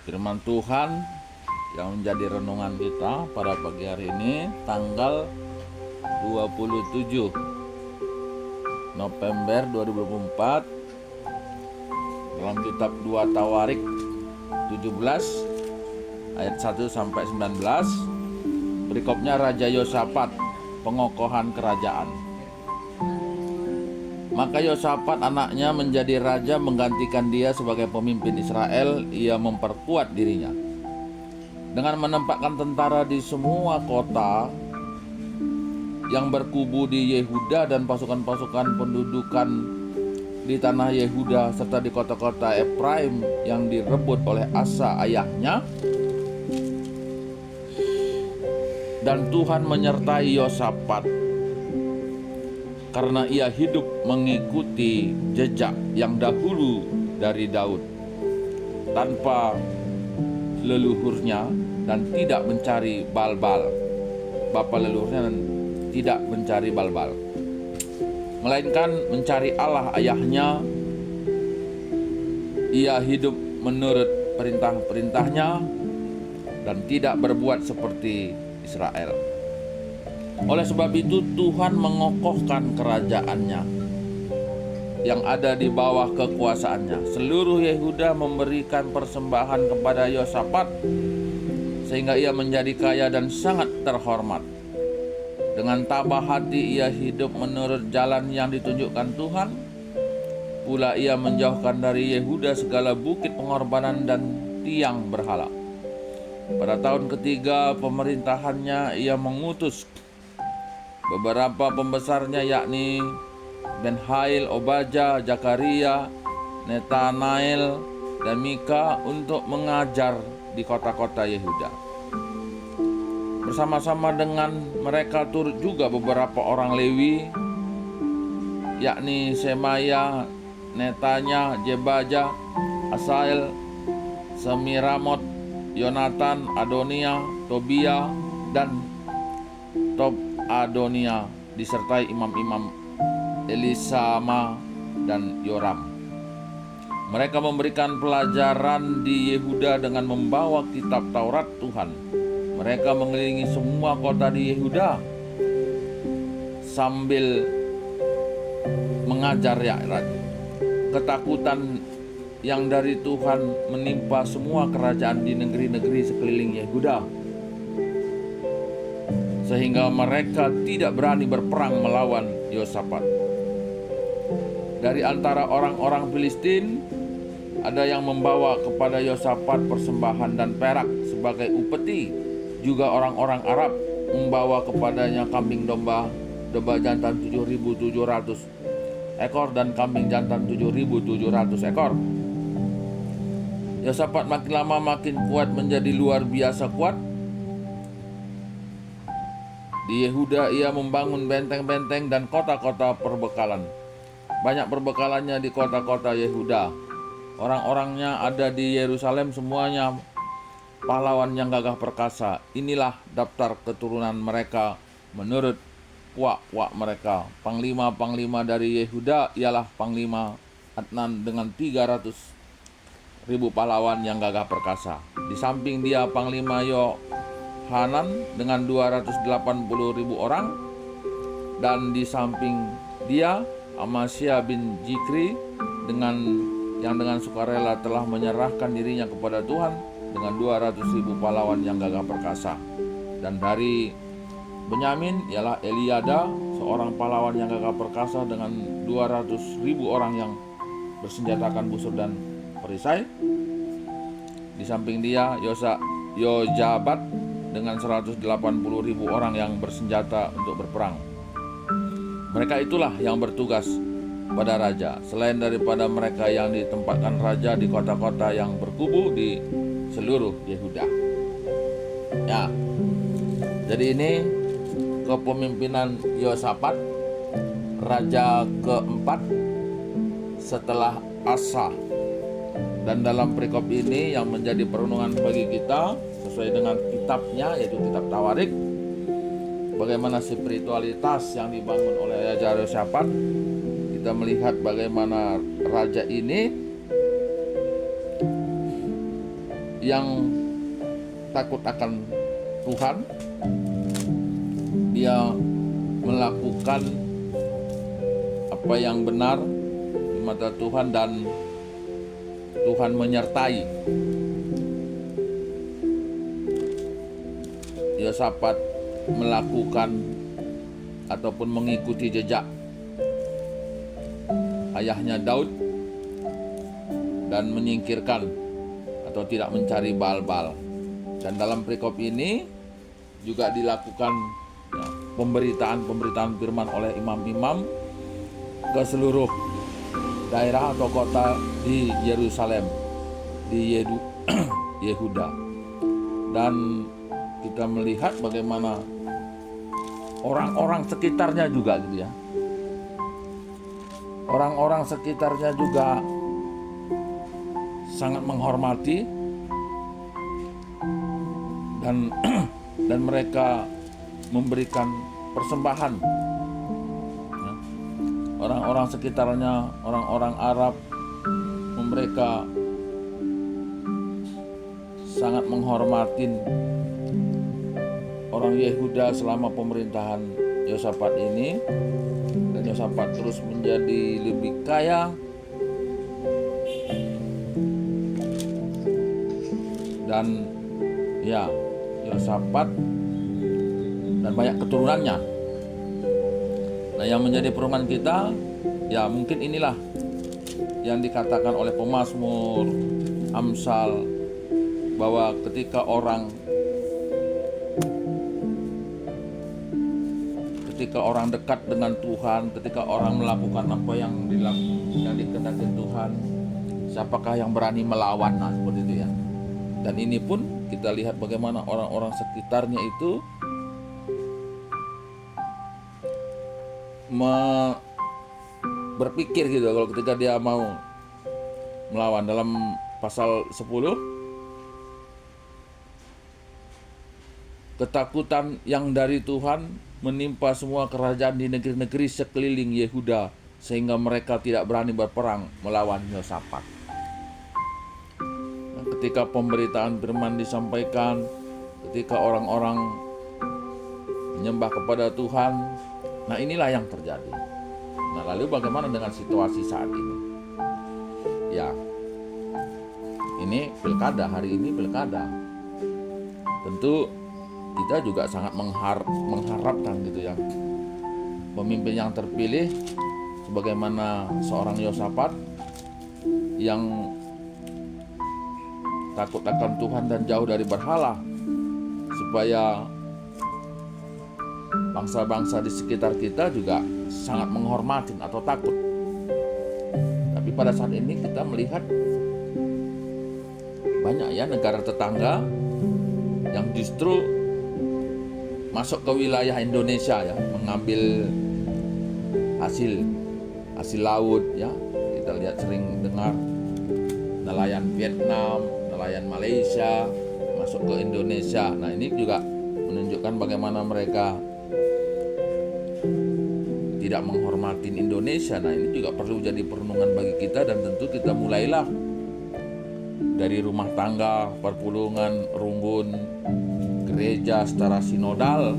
Firman Tuhan yang menjadi renungan kita pada pagi hari ini tanggal 27 November 2024 dalam kitab 2 Tawarik 17 ayat 1 sampai 19. Berikutnya Raja Yosafat, pengokohan kerajaan. Maka Yosafat anaknya menjadi raja menggantikan dia sebagai pemimpin Israel. Ia memperkuat dirinya dengan menempatkan tentara di semua kota yang berkubu di Yehuda dan pasukan-pasukan pendudukan di tanah Yehuda serta di kota-kota Efraim yang direbut oleh Asa ayahnya. Dan Tuhan menyertai Yosafat karena ia hidup mengikuti jejak yang dahulu dari Daud tanpa leluhurnya dan tidak mencari Balbal. Bapa leluhurnya tidak mencari Balbal, melainkan mencari Allah ayahnya. Ia hidup menurut perintah-perintahnya dan tidak berbuat seperti Israel. Oleh sebab itu Tuhan mengokohkan kerajaannya yang ada di bawah kekuasaannya. Seluruh Yehuda memberikan persembahan kepada Yosafat sehingga ia menjadi kaya dan sangat terhormat. Dengan tabah hati ia hidup menurut jalan yang ditunjukkan Tuhan. Pula ia menjauhkan dari Yehuda segala bukit pengorbanan dan tiang berhala. Pada tahun ketiga pemerintahannya ia mengutus beberapa pembesarnya, yakni Benhail, Obaja, Zakaria, Netanael, dan Mika untuk mengajar di kota-kota Yehuda. Bersama-sama dengan mereka turut juga beberapa orang Lewi, yakni Semaya, Netanya, Jebaja, Asael, Semiramot, Yonatan, Adonia, Tobia, dan Adonia, disertai imam-imam Elisama dan Yoram. Mereka memberikan pelajaran di Yehuda dengan membawa kitab Taurat Tuhan. Mereka mengelilingi semua kota di Yehuda sambil mengajar rakyat. Ketakutan yang dari Tuhan menimpa semua kerajaan di negeri-negeri sekeliling Yehuda, sehingga mereka tidak berani berperang melawan Yosafat. Dari antara orang-orang Filistin ada yang membawa kepada Yosafat persembahan dan perak sebagai upeti. Juga orang-orang Arab membawa kepadanya kambing domba jantan 7.700 ekor dan kambing jantan 7.700 ekor. Yosafat makin lama makin kuat, menjadi luar biasa kuat. Di Yehuda ia membangun benteng-benteng dan kota-kota perbekalan. Banyak perbekalannya di kota-kota Yehuda. Orang-orangnya ada di Yerusalem, semuanya pahlawan yang gagah perkasa. Inilah daftar keturunan mereka menurut puak-puak mereka. Panglima-panglima dari Yehuda ialah Panglima Adnan dengan 300.000 pahlawan yang gagah perkasa. Di samping dia Panglima Hanan dengan 280.000 orang, dan di samping dia Amasya bin Zikri yang dengan sukarela telah menyerahkan dirinya kepada Tuhan dengan 200.000 pahlawan yang gagah perkasa. Dan dari Benyamin ialah Eliada, seorang pahlawan yang gagah perkasa dengan 200.000 orang yang bersenjatakan busur dan perisai. Di samping dia Yozabat dengan 180.000 orang yang bersenjata untuk berperang. Mereka itulah yang bertugas pada raja, selain daripada mereka yang ditempatkan raja di kota-kota yang berkubu di seluruh Yehuda. Ya, jadi ini kepemimpinan Yosafat, raja keempat setelah Asa. Dan dalam perikop ini yang menjadi perenungan bagi kita sesuai dengan kitabnya, yaitu kitab Tawarik, bagaimana spiritualitas yang dibangun oleh Raja Yosafat. Kita melihat bagaimana raja ini yang takut akan Tuhan, dia melakukan apa yang benar di mata Tuhan dan Tuhan menyertai. Yosafat melakukan ataupun mengikuti jejak ayahnya Daud dan menyingkirkan atau tidak mencari Baal-Baal. Dan dalam perikop ini juga dilakukan pemberitaan firman oleh imam-imam ke seluruh daerah atau kota di Yerusalem, di Yehuda. Dan kita melihat bagaimana orang-orang sekitarnya juga gitu ya. Orang-orang sekitarnya juga sangat menghormati dan mereka memberikan persembahan. Orang-orang sekitarnya, orang-orang Arab, mereka sangat menghormatin orang Yehuda selama pemerintahan Yosafat ini. Dan Yosafat terus menjadi lebih kaya dan ya, Yosafat dan banyak keturunannya. Nah, yang menjadi perumahan kita, ya mungkin inilah yang dikatakan oleh pemazmur Amsal, bahwa ketika orang dekat dengan Tuhan, ketika orang melakukan apa yang dikehendaki Tuhan, siapakah yang berani melawan? Nah, seperti itu ya. Dan ini pun kita lihat bagaimana orang-orang sekitarnya itu berpikir gitu kalau ketika dia mau melawan. Dalam pasal 10, ketakutan yang dari Tuhan menimpa semua kerajaan di negeri-negeri sekeliling Yehuda, sehingga mereka tidak berani berperang melawan Yosafat. Nah, ketika pemberitaan firman disampaikan, ketika orang-orang menyembah kepada Tuhan, nah inilah yang terjadi. Nah, lalu bagaimana dengan situasi saat ini? Ya, ini pilkada, hari ini pilkada. Tentu kita juga sangat mengharapkan gitu ya, pemimpin yang terpilih sebagaimana seorang Yosafat yang takut akan Tuhan dan jauh dari berhala, supaya bangsa-bangsa di sekitar kita juga sangat menghormati atau takut. Tapi pada saat ini kita melihat banyak ya negara tetangga yang justru masuk ke wilayah Indonesia ya, mengambil hasil laut ya. Kita lihat sering dengar nelayan Vietnam, nelayan Malaysia masuk ke Indonesia. Nah, ini juga menunjukkan bagaimana mereka tidak menghormati Indonesia. Nah, ini juga perlu jadi perenungan bagi kita, dan tentu kita mulailah dari rumah tangga, perpulungan, runggun, gereja secara sinodal,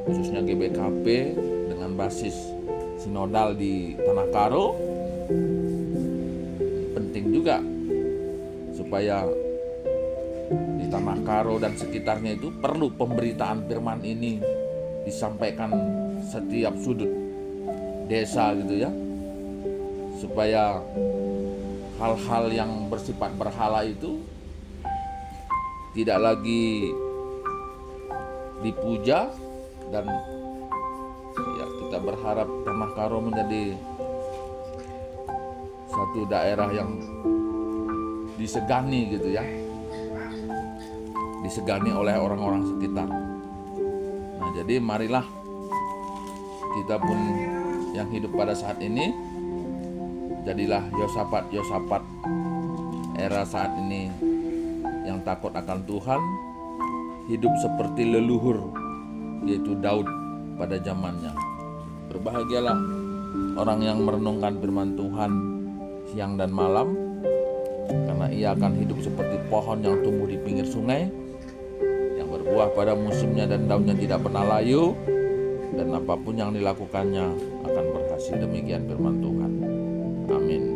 khususnya GBKP dengan basis sinodal di Tanah Karo. Penting juga supaya di Tanah Karo dan sekitarnya itu perlu pemberitaan firman ini disampaikan setiap sudut desa gitu ya, supaya hal-hal yang bersifat berhala itu tidak lagi dipuja. Dan ya, kita berharap Tanah Karo menjadi satu daerah yang disegani gitu ya, disegani oleh orang-orang sekitar. Nah, jadi marilah kita pun yang hidup pada saat ini jadilah Yosafat era saat ini, yang takut akan Tuhan, hidup seperti leluhur yaitu Daud pada zamannya. Berbahagialah orang yang merenungkan firman Tuhan siang dan malam, karena ia akan hidup seperti pohon yang tumbuh di pinggir sungai, yang berbuah pada musimnya dan daunnya tidak pernah layu, dan apapun yang dilakukannya akan berhasil. Demikian firman Tuhan. Amin.